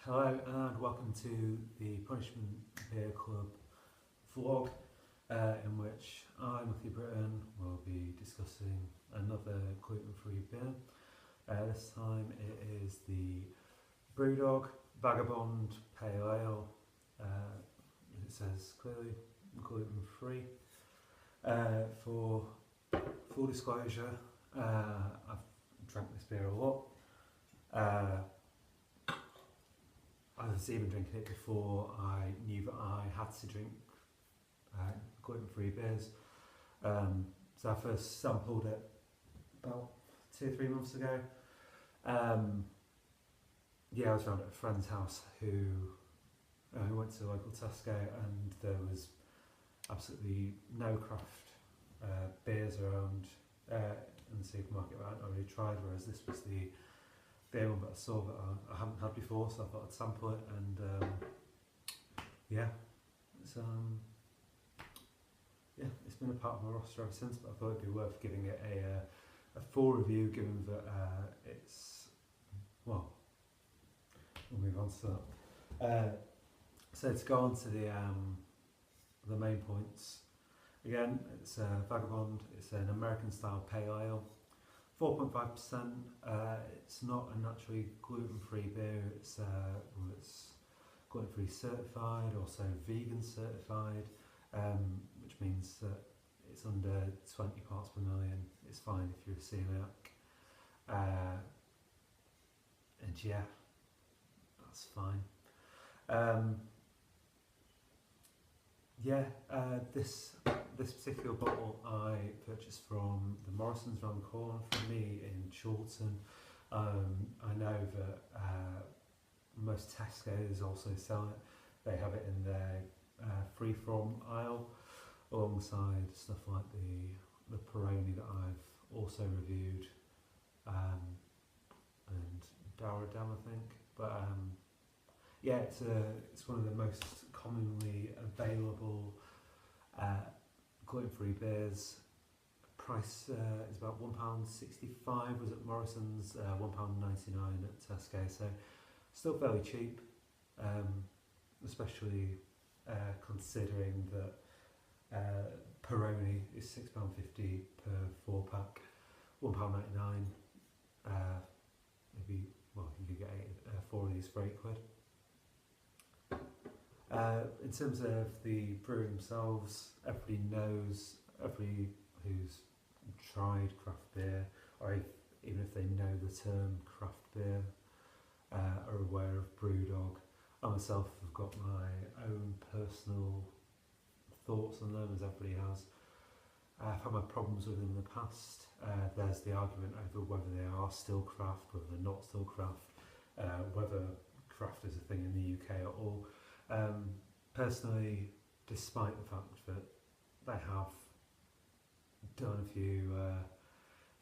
Hello and welcome to the Punishment Beer Club vlog, in which I, Matthew Britton, will be discussing another gluten-free beer. This time it is the Brewdog Vagabond Pale Ale. It says clearly gluten-free. For full disclosure, I've drank this beer a lot. I was even drinking it before I knew that I had to drink gluten-free beers. So I first sampled it about 2 or 3 months ago. I was around at a friend's house who went to the local Tesco, and there was absolutely no craft beers around in the supermarket that I'd already tried, whereas this was the one that I saw that I hadn't had before, so I thought I'd sample it, and it's been a part of my roster ever since. But I thought it'd be worth giving it a full review, given that we'll move on to that. So to go on to the main points, again, it's Vagabond. It's an American style pale ale. 4.5%. It's not a naturally gluten-free beer. It's gluten-free certified, also vegan certified, which means that it's under 20 parts per million. It's fine if you're a celiac, and yeah, that's fine. This particular bottle I purchased from the Morrisons around the corner from me in Chorlton. I know that most Tesco's also sell it. They have it in their free-from aisle, alongside stuff like the Peroni that I've also reviewed, and Dam, I think. But it's one of the most commonly available gluten-free beers. Price is about £1.65 was at Morrisons, £1.99 at Tesco, so still fairly cheap, especially considering that Peroni is £6.50 per 4-pack, £1.99. You could get 4 of these for £8. In terms of the brewery themselves, everybody who's tried craft beer, or even if they know the term craft beer, are aware of Brewdog. I myself have got my own personal thoughts on them, as everybody has. I've had my problems with them in the past. There's the argument over whether they are still craft, whether they're not still craft, whether craft is a thing in the UK at all. Personally, despite the fact that they have done a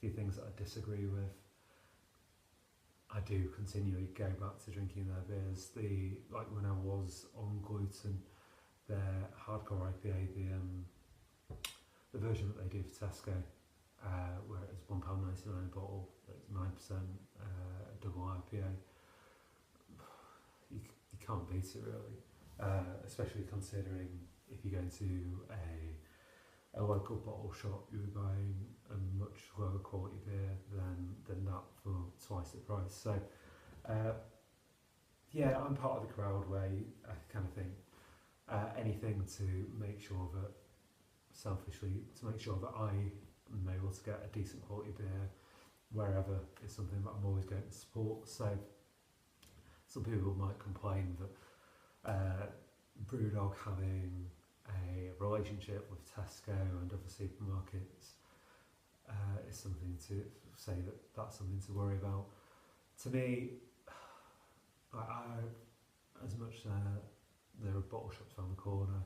few things that I disagree with, I do continually go back to drinking their beers. Like when I was on Gluten, their hardcore IPA, the version that they do for Tesco, where it's £1.99 a bottle, it's 9% double IPA. You can't beat it really. Especially considering if you go to a local bottle shop, you're buying a much lower quality beer than that for twice the price. So I'm part of the crowd where I kind of think anything to make sure that I am able to get a decent quality beer wherever is something that I'm always going to support. So some people might complain that Brewdog having a relationship with Tesco and other supermarkets is something to say that's something to worry about. To me, as much there are bottle shops around the corner,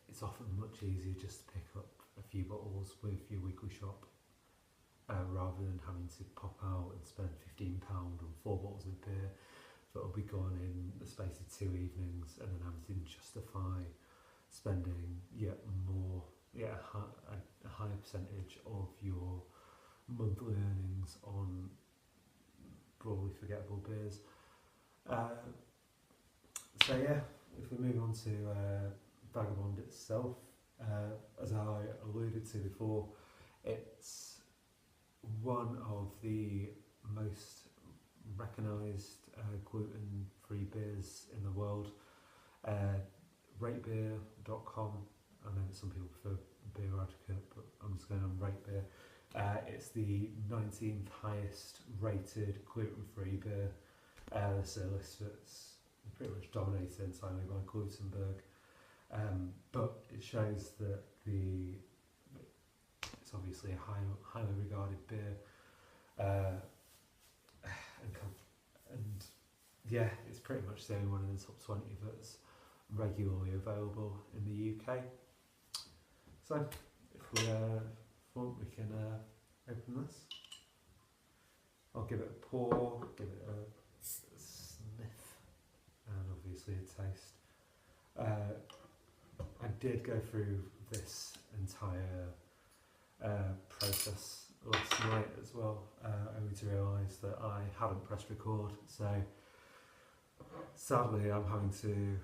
it's often much easier just to pick up a few bottles with your weekly shop, rather than having to pop out and spend £15 on 4 bottles of beer that will be gone in the space of 2 evenings, and then having to justify spending a higher percentage of your monthly earnings on broadly forgettable beers. Uh, so yeah, if we move on to Vagabond itself, as I alluded to before, it's one of the most recognised gluten-free beers in the world. Ratebeer.com. I know that some people prefer Beer Advocate, but I'm just going on Rate Beer. It's the 19th highest rated gluten-free beer. So it's pretty much dominated entirely by Glutenberg. But it shows that it's obviously a highly regarded beer. And yeah, it's pretty much the only one in the top 20 that's regularly available in the UK. So if we want, we can open this. I'll give it a pour, give it a sniff, and obviously a taste. I did go through this entire process last night as well, only to realise that I hadn't pressed record, so sadly I'm having to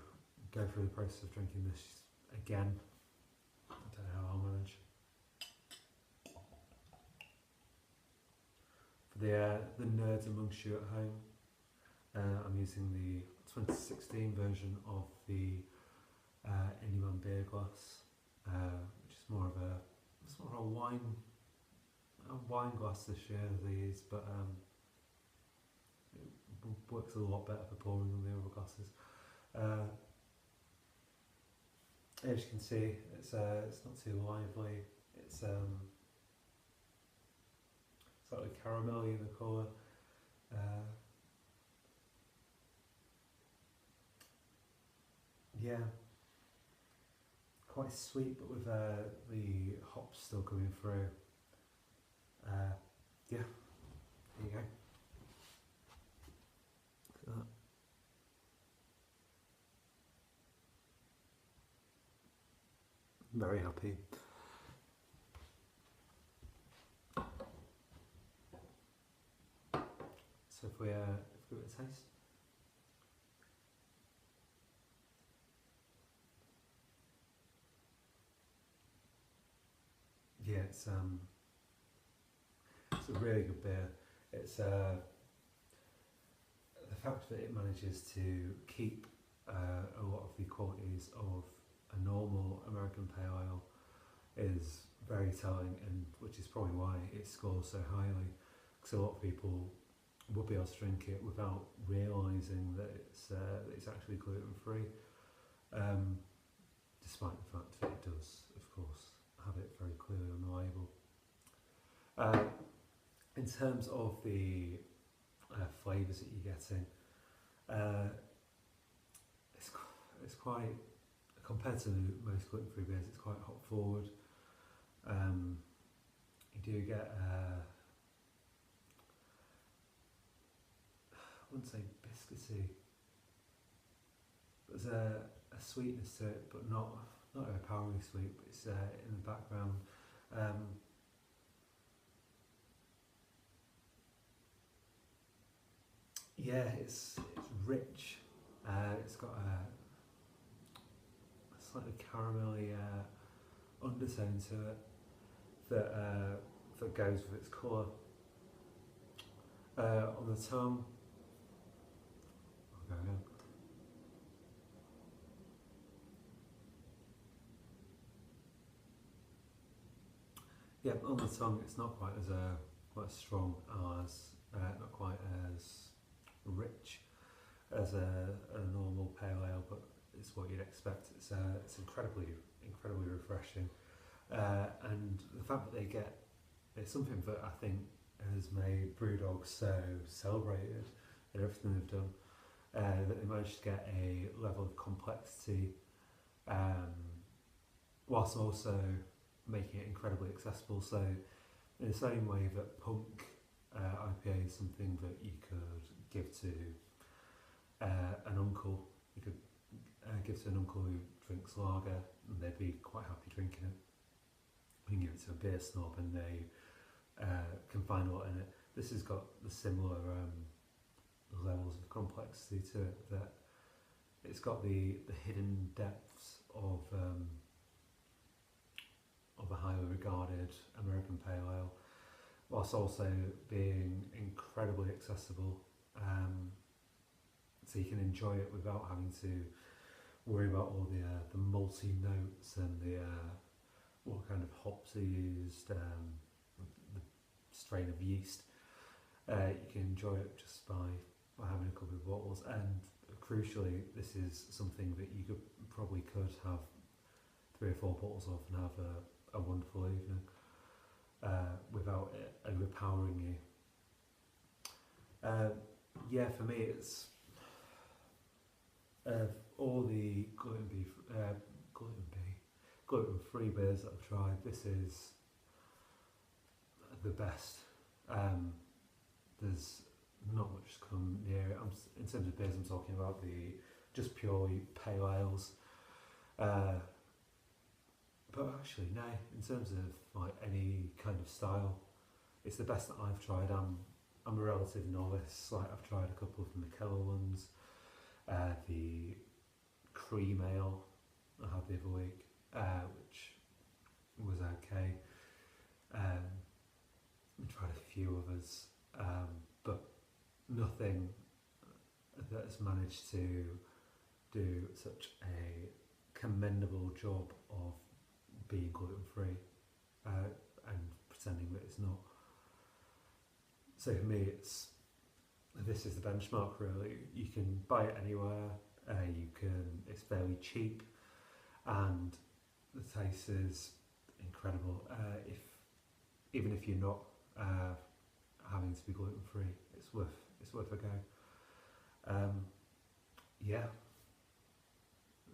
go through the process of drinking this again. I don't know how I'll manage. For the nerds amongst you at home, I'm using the 2016 version of the Anyman beer glass, which is more of a wine glass this year these, but it works a lot better for pouring than the other glasses. As you can see, it's not too lively. It's slightly caramelly in the colour. Yeah, quite sweet, but with the hops still coming through. Yeah, there you go. Look at that. Very happy. So if we give it a taste. Yeah, it's a really good beer. It's the fact that it manages to keep a lot of the qualities of a normal American pale ale is very telling, and which is probably why it scores so highly, because a lot of people will be able to drink it without realising that it's actually gluten free, despite the fact that it does, of course, have it very clearly on the label. In terms of the flavours that you're getting, it's quite, compared to most gluten-free beers, it's quite hop forward. You do get I wouldn't say biscuity. There's a sweetness to it, but not overpoweringly sweet, but it's in the background. Yeah, it's rich. It's got a slightly caramelly undertone to it that goes with its colour. On the tongue, I'll go again. Yeah, on the tongue, it's not quite as strong as, not quite as rich as a normal pale ale, but it's what you'd expect. It's incredibly refreshing, and the fact that they get, it's something that I think has made Brewdog so celebrated in everything they've done, that they managed to get a level of complexity, whilst also making it incredibly accessible. So in the same way that Punk IPA is something that you could give to an uncle, you could give to an uncle who drinks lager and they'd be quite happy drinking it. You can give it to a beer snob and they can find a lot in it. This has got the similar levels of complexity to it, that it's got the hidden depths of a highly regarded American Pale Ale, whilst also being incredibly accessible. So you can enjoy it without having to worry about all the malty notes and what kind of hops are used, the strain of yeast. You can enjoy it just by having a couple of bottles, and crucially, this is something that you probably could have 3 or 4 bottles of and have a wonderful evening without it overpowering you. Yeah, for me, it's all the gluten-free beers that I've tried. This is the best. There's not much to come near it. In terms of beers, I'm talking about the just purely pale ales. But actually, no. In terms of like any kind of style, it's the best that I've tried. I'm a relative novice. Like, I've tried a couple of the McKellar ones, the cream ale I had the other week, which was okay. I tried a few others, but nothing that has managed to do such a commendable job of being gluten-free and pretending that it's not. So for me, this is the benchmark, really. You can buy it anywhere. It's fairly cheap, and the taste is incredible. Even if you're not having to be gluten-free, it's worth a go. Yeah,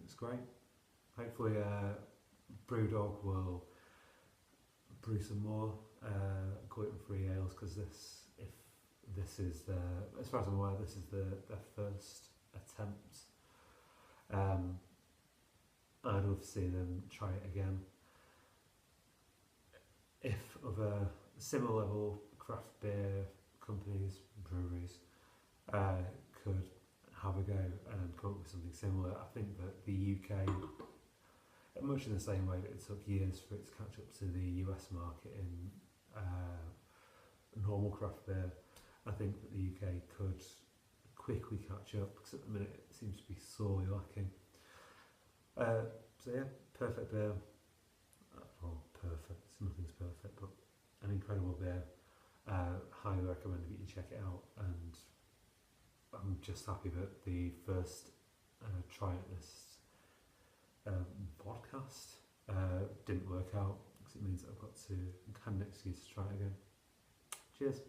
it's great. Hopefully, Brewdog will brew some more gluten-free ales, because this is as far as I'm aware, this is their first attempt. I'd love to see them try it again. If other similar level craft beer companies, breweries, could have a go and come up with something similar, I think that the UK, much in the same way that it took years for it to catch up to the US market in normal craft beer, I think that the UK could quickly catch up, because at the minute it seems to be sorely lacking. So yeah, perfect beer. Well, perfect, nothing's perfect, but an incredible beer. Highly recommend that you check it out, and I'm just happy that the first try at this podcast didn't work out, because it means that I've got to have an excuse to try it again. Cheers.